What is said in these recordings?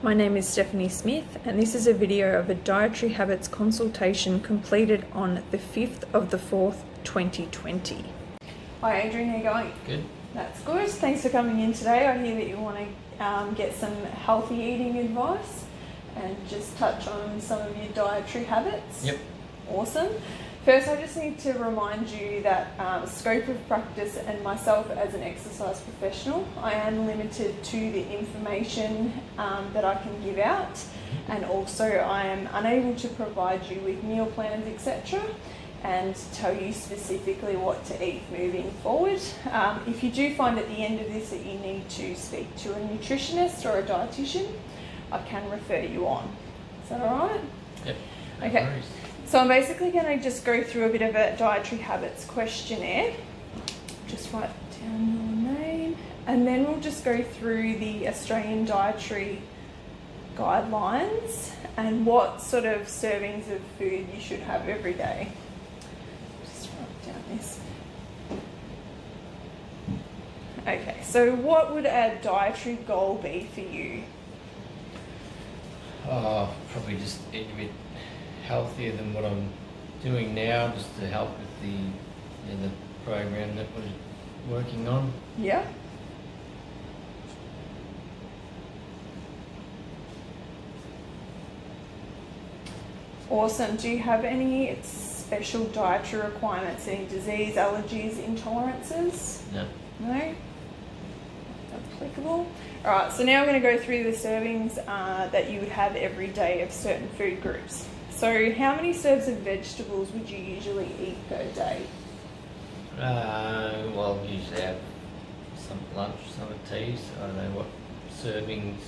My name is Stephanie Smith, and this is a video of a dietary habits consultation completed on the 5th of the 4th, 2020. Hi Adrian, how are you going? Good. That's good. Thanks for coming in today. I hear that you want to get some healthy eating advice and just touch on some of your dietary habits. Yep. Awesome. First, I just need to remind you that scope of practice and myself as an exercise professional, I am limited to the information that I can give out, and also I am unable to provide you with meal plans, etc., and tell you specifically what to eat moving forward. If you do find at the end of this that you need to speak to a nutritionist or a dietitian, I can refer you on. Is that all right? Yep. Okay. No worries. So I'm basically going to just go through a bit of a dietary habits questionnaire. Just write down your name, and then we'll just go through the Australian dietary guidelines and what sort of servings of food you should have every day. Just write down this. Okay, so what would a dietary goal be for you? Probably just eat a bit healthier than what I'm doing now, just to help with the program that we're working on. Yeah. Awesome. Do you have any special dietary requirements, any disease, allergies, intolerances? No. No? Applicable. Alright, so now I'm going to go through the servings that you would have every day of certain food groups. So how many serves of vegetables would you usually eat per day? Well, usually have some lunch, some at tea, so I don't know what servings.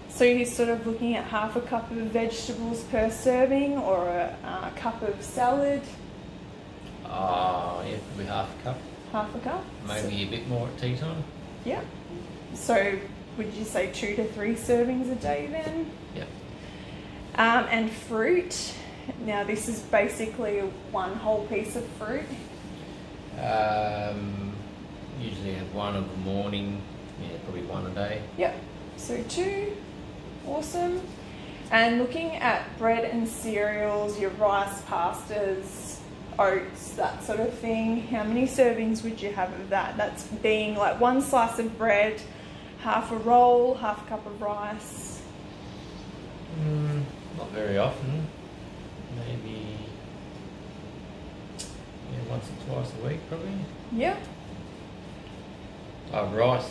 So you're sort of looking at half a cup of vegetables per serving, or a cup of salad? Yeah, probably half a cup. Half a cup? Maybe a bit more at tea time. Yeah. So would you say 2 to 3 servings a day then? Yep. And fruit. Now this is basically one whole piece of fruit. Usually have one of the morning, yeah, probably one a day. Yep. So 2. Awesome. And looking at bread and cereals, your rice, pastas, oats, that sort of thing, how many servings would you have of that? That's being like 1 slice of bread, half a roll, half a cup of rice. Not very often. Maybe once or twice a week, probably. Yeah. Rice,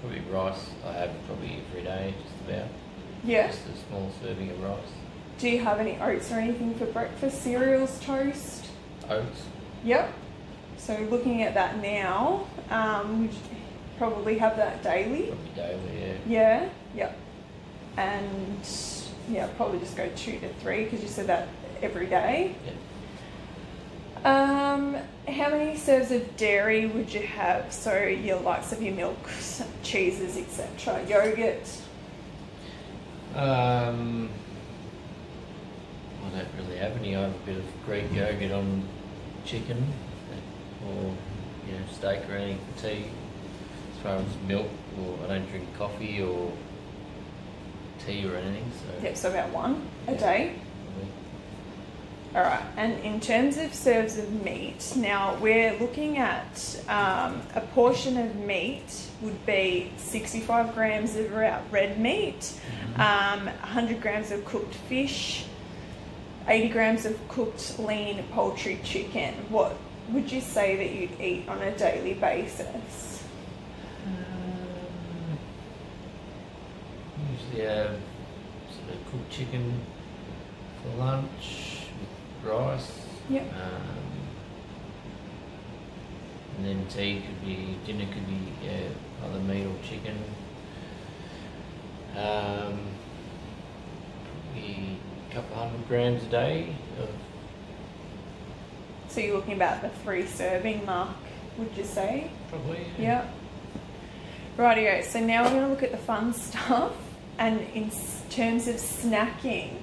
probably rice. I have probably every day, just about. Yeah. Just a small serving of rice. Do you have any oats or anything for breakfast? Cereals, toast? Oats. Yep. So looking at that now, would you probably have that daily? Probably daily, yeah. Yeah. Yep. And yeah, probably just go 2 to 3 because you said that every day. Yep. How many serves of dairy would you have? So your likes of your milks, cheeses, etc. Yogurt. I don't really have any. I have a bit of Greek yogurt on chicken, or steak or anything for tea. As far as milk, or I don't drink coffee or tea or anything. So yep, so about 1 a day. All right, and in terms of serves of meat, now we're looking at a portion of meat would be 65 grams of red meat, 100 grams of cooked fish, 80 grams of cooked lean poultry chicken. What would you say that you'd eat on a daily basis? Usually have sort of cooked chicken for lunch. Rice. Yep. And then dinner could be either meat or chicken. Probably a couple 100 grams a day of. So you're looking about the 3 serving mark, would you say? Probably. Yeah. Rightio. So now we're going to look at the fun stuff, and in terms of snacking.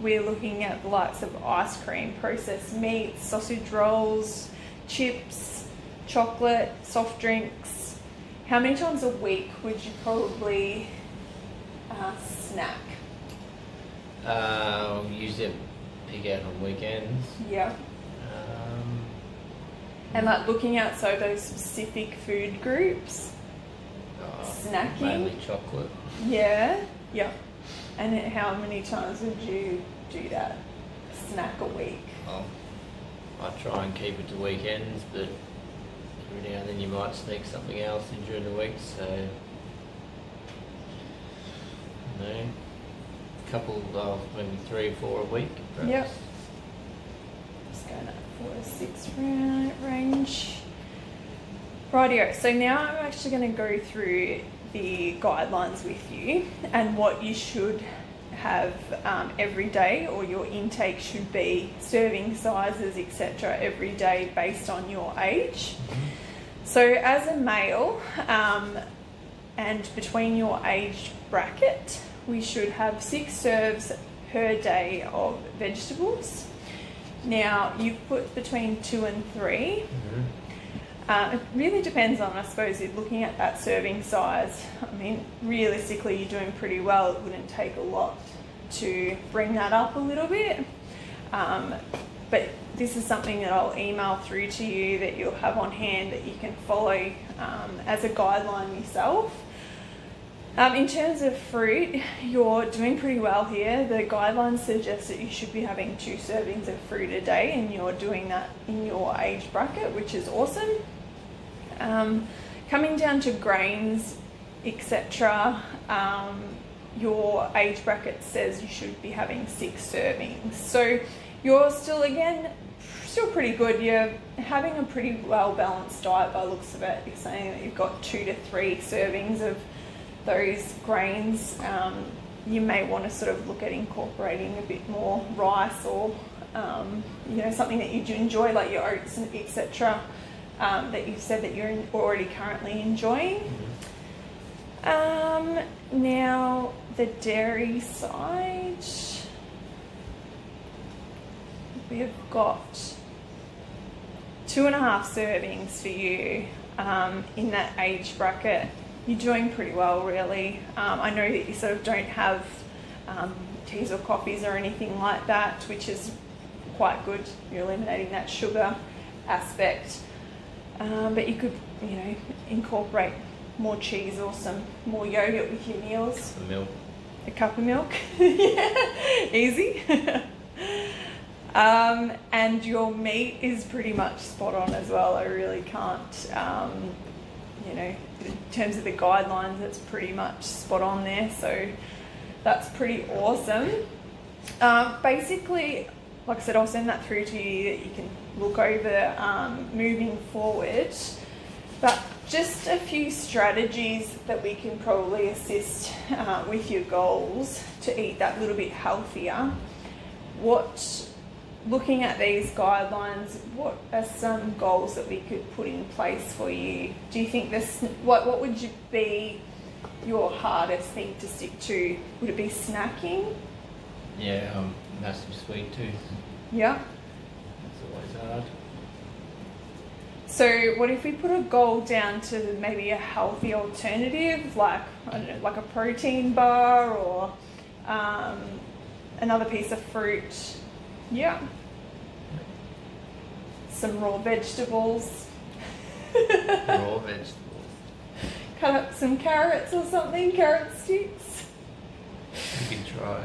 We're looking at the likes of ice cream, processed meats, sausage rolls, chips, chocolate, soft drinks. How many times a week would you probably snack? Usually pick out on weekends. Yeah. And like looking outside those specific food groups, snacking. Mainly chocolate. Yeah. Yeah. And how many times would you do that? Snack a week? Oh, I try and keep it to weekends, but every now and then you might sneak something else in during the week, so a couple of maybe 3 or 4 a week, perhaps. Yep. Just going up 4 to 6 range. Rightio, so now I'm actually going to go through the guidelines with you and what you should have every day, or your intake should be, serving sizes, etc. every day based on your age. So as a male, and between your age bracket, we should have 6 serves per day of vegetables. Now you've put between 2 and 3. It really depends on, I suppose, you're looking at that serving size. I mean, realistically, you're doing pretty well. It wouldn't take a lot to bring that up a little bit. But this is something that I'll email through to you that you'll have on hand that you can follow as a guideline yourself. In terms of fruit, you're doing pretty well here. The guidelines suggest that you should be having 2 servings of fruit a day, and you're doing that in your age bracket, which is awesome. Coming down to grains, etc., your age bracket says you should be having 6 servings. So you're still, again, still pretty good. You're having a pretty well balanced diet by the looks of it. You're saying that you've got 2 to 3 servings of those grains. You may want to sort of look at incorporating a bit more rice, or you know, something that you do enjoy, like your oats and etc., that you've said that you're already currently enjoying. Now the dairy side, we've got 2.5 servings for you in that age bracket. You're doing pretty well, really. I know that you sort of don't have teas or coffees or anything like that, which is quite good. You're eliminating that sugar aspect. But you could, you know, incorporate more cheese or some more yogurt with your meals. Milk. A cup of milk. Yeah, easy. And your meat is pretty much spot on as well. I really can't, you know, in terms of the guidelines, it's pretty much spot on there. So that's pretty awesome. Basically, like I said, I'll send that through to you that you can look over moving forward. But just a few strategies that we can probably assist with your goals to eat that little bit healthier. Looking at these guidelines, what are some goals that we could put in place for you? Do you think what would be your hardest thing to stick to? Would it be snacking? Yeah, massive sweet tooth. Yeah. That's always hard. So what if we put a goal down to maybe a healthy alternative, like, I don't know, like a protein bar, or another piece of fruit? Yeah. Some raw vegetables. Raw vegetables. Cut up some carrots or something, carrot sticks. You can try.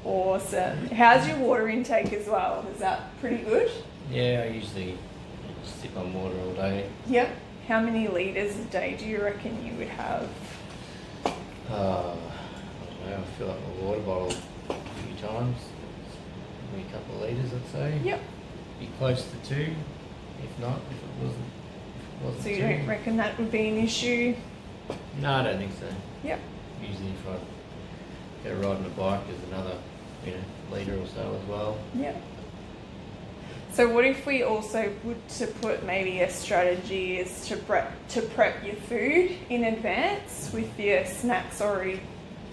Awesome. How's your water intake as well? Is that pretty good? Yeah, I usually sip on water all day. Yep. How many litres a day do you reckon you would have? I don't know, I fill up my water bottle a few times. Maybe a couple of litres, I'd say. Yep. Be close to 2, if not, if it wasn't So you 2. don't reckon that would be an issue? No, I don't think so. Yep. Usually if I go riding a bike, there's another, you know, litre or so as well. Yep. So what if we also would to put maybe a strategy is to prep your food in advance with your snacks already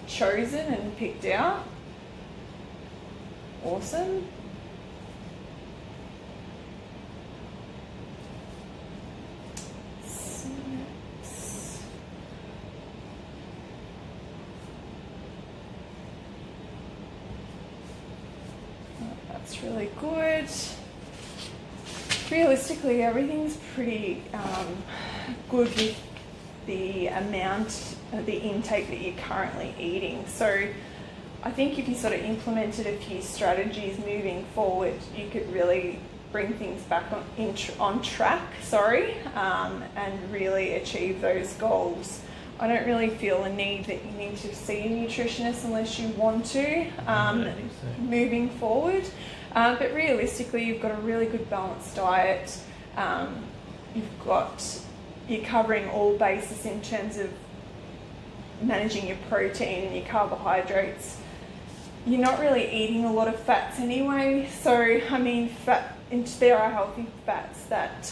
chosen and picked out? Awesome. Snacks. really good. Realistically, everything's pretty good with the amount, the intake that you're currently eating. So I think if you sort of implemented a few strategies moving forward, you could really bring things back on track, and really achieve those goals. I don't really feel a need that you need to see a nutritionist unless you want to, moving forward. But realistically, you've got a really good balanced diet. You're covering all bases in terms of managing your protein and your carbohydrates. You're not really eating a lot of fats anyway, so I mean, there are healthy fats that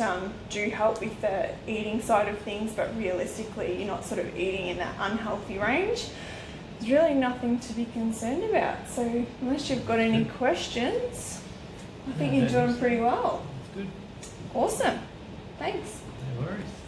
do help with the eating side of things, but realistically you're not sort of eating in that unhealthy range. There's really nothing to be concerned about. So unless you've got any questions, I think you're doing pretty well. That's good. Awesome. Thanks. No worries.